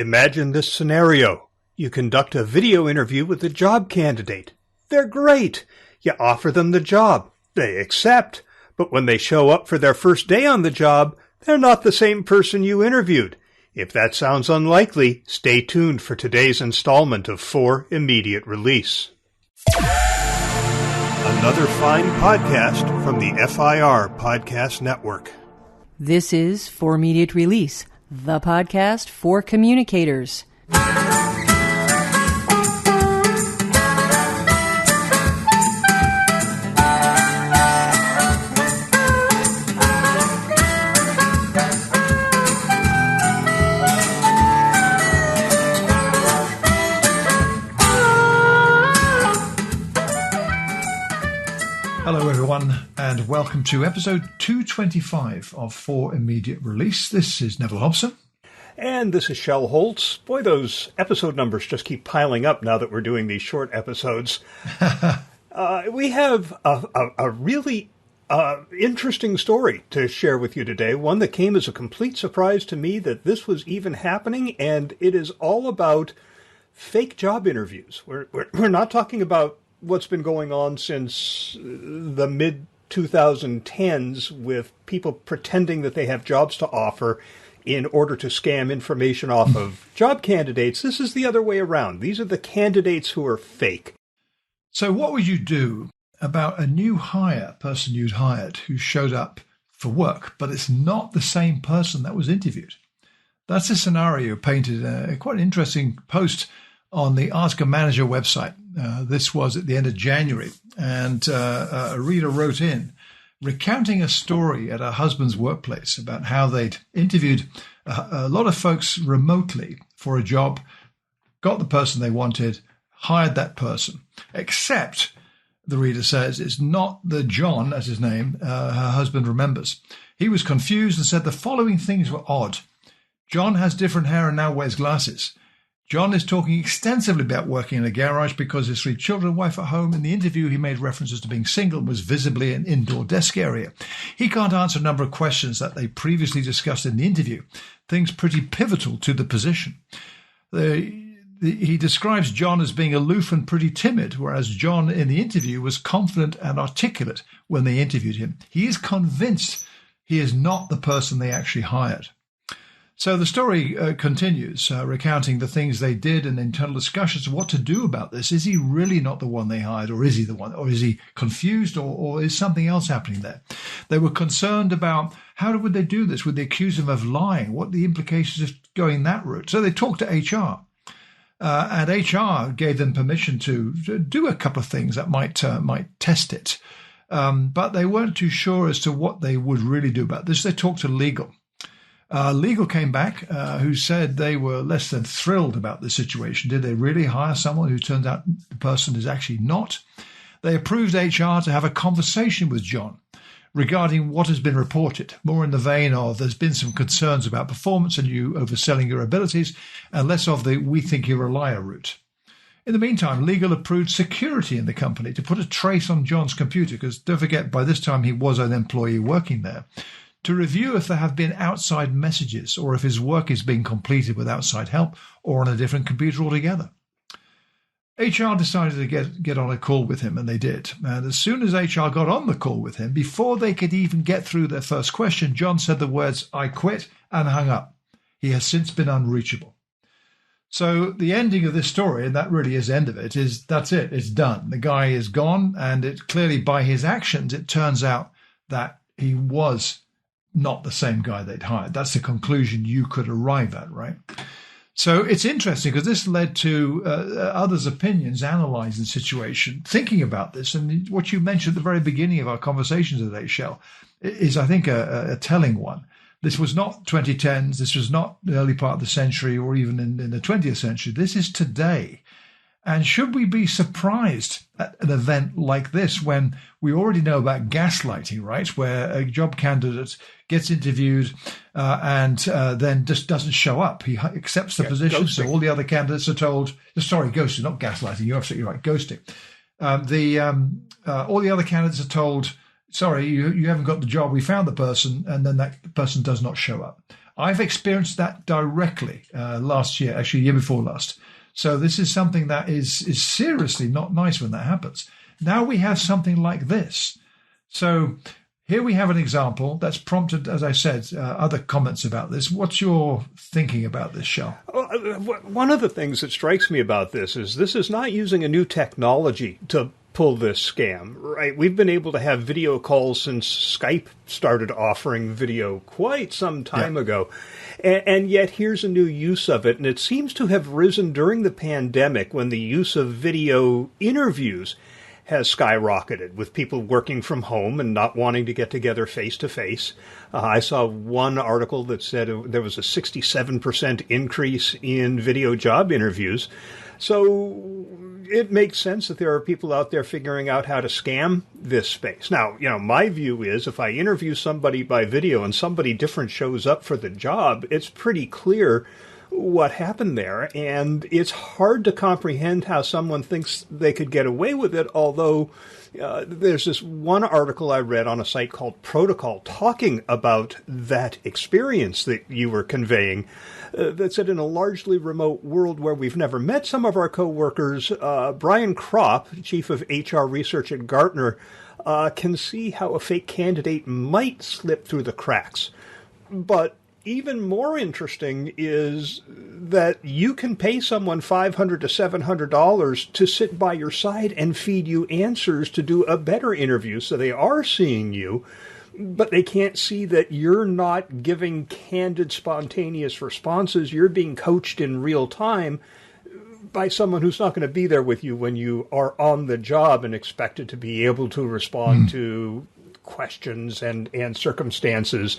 Imagine this scenario. You conduct a video interview with a job candidate. They're great. You offer them the job. They accept. But when they show up for their first day on the job, they're not the same person you interviewed. If that sounds unlikely, stay tuned for today's installment of For Immediate Release. Another fine podcast from the FIR Podcast Network. This is For Immediate Release, the podcast for communicators. Hello everyone, and welcome to episode 225 of For Immediate Release. This is Neville Hobson. And this is Shel Holtz. Boy, those episode numbers just keep piling up now that we're doing these short episodes. We have a really interesting story to share with you today, one that came as a complete surprise to me that this was even happening, and it is all about fake job interviews. We're not talking about what's been going on since the mid-2010s with people pretending that they have jobs to offer in order to scam information off of job candidates. This is the other way around. These are the candidates who are fake. So what would you do about a new person you'd hired who showed up for work, but it's not the same person that was interviewed? That's a scenario painted in quite an interesting post on the Ask a Manager website. This was at the end of January, and a reader wrote in recounting a story at her husband's workplace about how they'd interviewed a lot of folks remotely for a job, got the person they wanted, hired that person, except, the reader says, it's not the John, as his name, her husband remembers. He was confused and said the following things were odd. John has different hair and now wears glasses. John is talking extensively about working in a garage because his 3 children, wife at home. In the interview, he made references to being single and was visibly an indoor desk area. He can't answer a number of questions that they previously discussed in the interview, things pretty pivotal to the position. He describes John as being aloof and pretty timid, whereas John in the interview was confident and articulate when they interviewed him. He is convinced he is not the person they actually hired. So the story continues, recounting the things they did and internal discussions of what to do about this. Is he really not the one they hired, or is he the one, or is he confused, or is something else happening there? They were concerned about how would they do this? Would they accuse him of lying? What the implications of going that route? So they talked to HR, and HR gave them permission to do a couple of things that might test it, but they weren't too sure as to what they would really do about this. They talked to legal. Legal came back, who said they were less than thrilled about the situation. Did they really hire someone who turns out the person is actually not? They approved HR to have a conversation with John regarding what has been reported, more in the vein of there's been some concerns about performance and you overselling your abilities, and less of the we think you're a liar route. In the meantime, legal approved security in the company to put a trace on John's computer, because don't forget, by this time he was an employee working there, to review if there have been outside messages or if his work is being completed with outside help or on a different computer altogether. HR decided to get on a call with him, and they did. And as soon as HR got on the call with him, before they could even get through their first question, John said the words, "I quit," and hung up. He has since been unreachable. So the ending of this story, and that really is the end of it, is that's it. It's done. The guy is gone, and it clearly by his actions, it turns out that he was not the same guy they'd hired. That's the conclusion you could arrive at, right? So it's interesting because this led to others' opinions analysing the situation, thinking about this. And what you mentioned at the very beginning of our conversation today, Shel, is, I think, a telling one. This was not 2010s. This was not the early part of the century or even in the 20th century. This is today. And should we be surprised at an event like this when we already know about gaslighting, right? Where a job candidate gets interviewed and then just doesn't show up. He accepts the position. Ghosting. So all the other candidates are told, sorry, ghosting, not gaslighting. You're absolutely right, ghosting. All the other candidates are told, sorry, you haven't got the job. We found the person, and then that person does not show up. I've experienced that directly last year, actually year before last. So this is something that is seriously not nice when that happens. Now we have something like this. So here we have an example that's prompted, as I said, other comments about this. What's your thinking about this, Shel? One of the things that strikes me about this is not using a new technology to pull this scam, right? We've been able to have video calls since Skype started offering video quite some time ago. And yet here's a new use of it. And it seems to have risen during the pandemic when the use of video interviews has skyrocketed with people working from home and not wanting to get together face to face. I saw one article that said there was a 67% increase in video job interviews. So it makes sense that there are people out there figuring out how to scam this space. Now, my view is if I interview somebody by video and somebody different shows up for the job, it's pretty clear what happened there. And it's hard to comprehend how someone thinks they could get away with it, although there's this one article I read on a site called Protocol talking about that experience that you were conveying. That said, in a largely remote world where we've never met some of our coworkers, Brian Kropp, chief of HR research at Gartner, can see how a fake candidate might slip through the cracks. But even more interesting is that you can pay someone $500 to $700 to sit by your side and feed you answers to do a better interview. So they are seeing you, but they can't see that you're not giving candid, spontaneous responses. You're being coached in real time by someone who's not going to be there with you when you are on the job and expected to be able to respond to questions and circumstances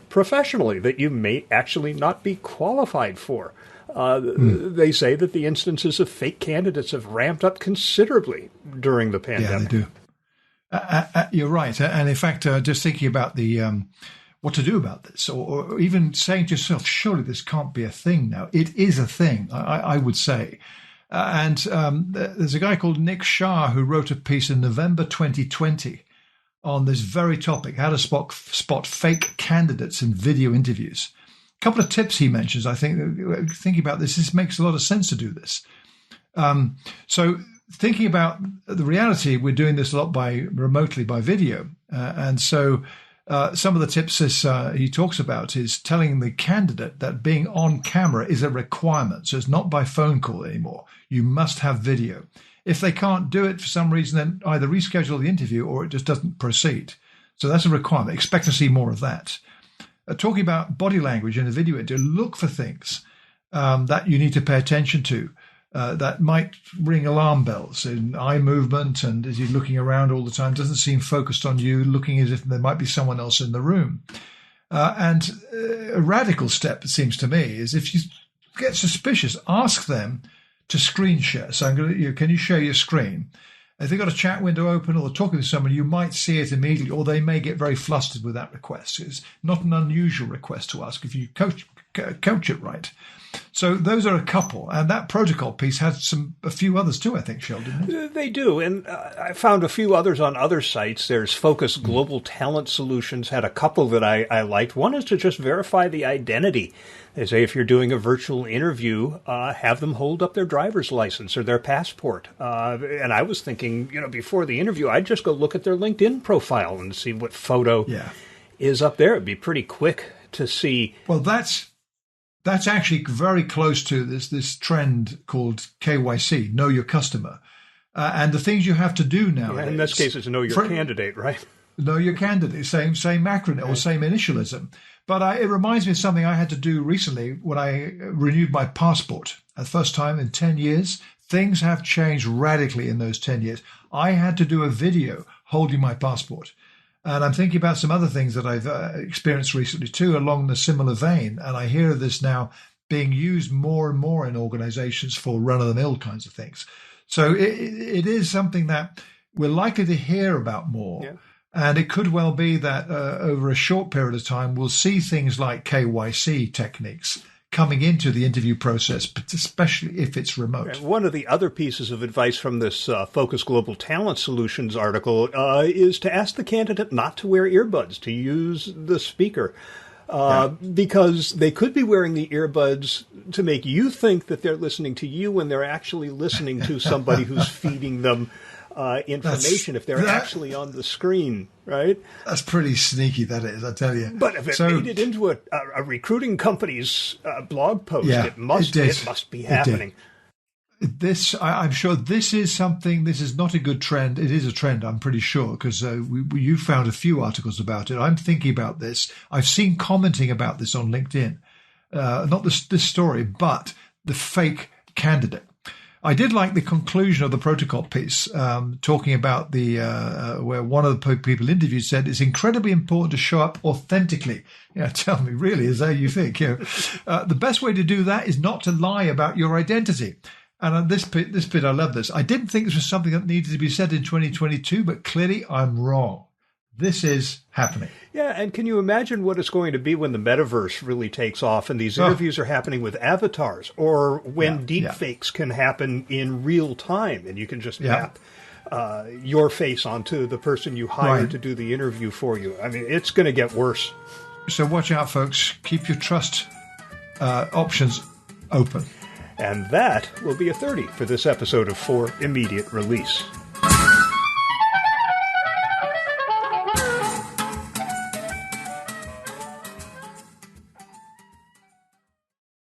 professionally that you may actually not be qualified for. They say that the instances of fake candidates have ramped up considerably during the pandemic. Yeah, they do. You're right. And in fact, just thinking about the what to do about this, or even saying to yourself, surely this can't be a thing now. It is a thing, I would say. And there's a guy called Nick Shah who wrote a piece in November 2020 on this very topic, how to spot fake candidates in video interviews. A couple of tips he mentions, I think, thinking about this makes a lot of sense to do this. So thinking about the reality, we're doing this a lot remotely by video. And so some of the tips he talks about is telling the candidate that being on camera is a requirement. So it's not by phone call anymore. You must have video. If they can't do it for some reason, then either reschedule the interview or it just doesn't proceed. So that's a requirement. Expect to see more of that. Talking about body language in a video interview, look for things that you need to pay attention to that might ring alarm bells in eye movement, and as you're looking around all the time, doesn't seem focused on you, looking as if there might be someone else in the room. And a radical step, it seems to me, is if you get suspicious, ask them to screen share. So can you share your screen? If they've got a chat window open or they're talking to someone, you might see it immediately, or they may get very flustered with that request. It's not an unusual request to ask if you coach it right. So those are a couple. And that protocol piece has a few others too, I think, Shel, didn't it? They do. And I found a few others on other sites. There's Focus Global Talent Solutions had a couple that I liked. One is to just verify the identity. They say if you're doing a virtual interview, have them hold up their driver's license or their passport. And I was thinking, before the interview, I'd just go look at their LinkedIn profile and see what photo is up there. It'd be pretty quick to see. Well, that's actually very close to this trend called KYC, Know Your Customer. And the things you have to do now. Yeah, in this case, it's Know Your Candidate, right? Know Your Candidate, same acronym or same initialism. But it reminds me of something I had to do recently when I renewed my passport. The first time in 10 years. Things have changed radically in those 10 years. I had to do a video holding my passport. And I'm thinking about some other things that I've experienced recently too, along the similar vein. And I hear this now being used more and more in organizations for run-of-the-mill kinds of things. So it is something that we're likely to hear about more. Yeah. And it could well be that over a short period of time, we'll see things like KYC techniques coming into the interview process, but especially if it's remote. One of the other pieces of advice from this Focus Global Talent Solutions article is to ask the candidate not to wear earbuds, to use the speaker. because they could be wearing the earbuds to make you think that they're listening to you when they're actually listening to somebody who's feeding them information if they're actually on the screen, right? That's pretty sneaky, that is, I tell you. But if it made it into a recruiting company's blog post, it must be happening. I'm sure this is something, this is not a good trend. It is a trend, I'm pretty sure, because you found a few articles about it. I'm thinking about this. I've seen commenting about this on LinkedIn. Not this story, but the fake candidate. I did like the conclusion of the protocol piece, talking about where one of the people interviewed said it's incredibly important to show up authentically. Tell me, really, is that you think? The best way to do that is not to lie about your identity. And on this bit, I love this. I didn't think this was something that needed to be said in 2022, but clearly I'm wrong. This is happening. Yeah, and can you imagine what it's going to be when the metaverse really takes off and these interviews are happening with avatars, or when deepfakes can happen in real time and you can just map your face onto the person you hired to do the interview for you? I mean, it's going to get worse. So watch out, folks. Keep your trust options open. And that will be a 30 for this episode of For Immediate Release.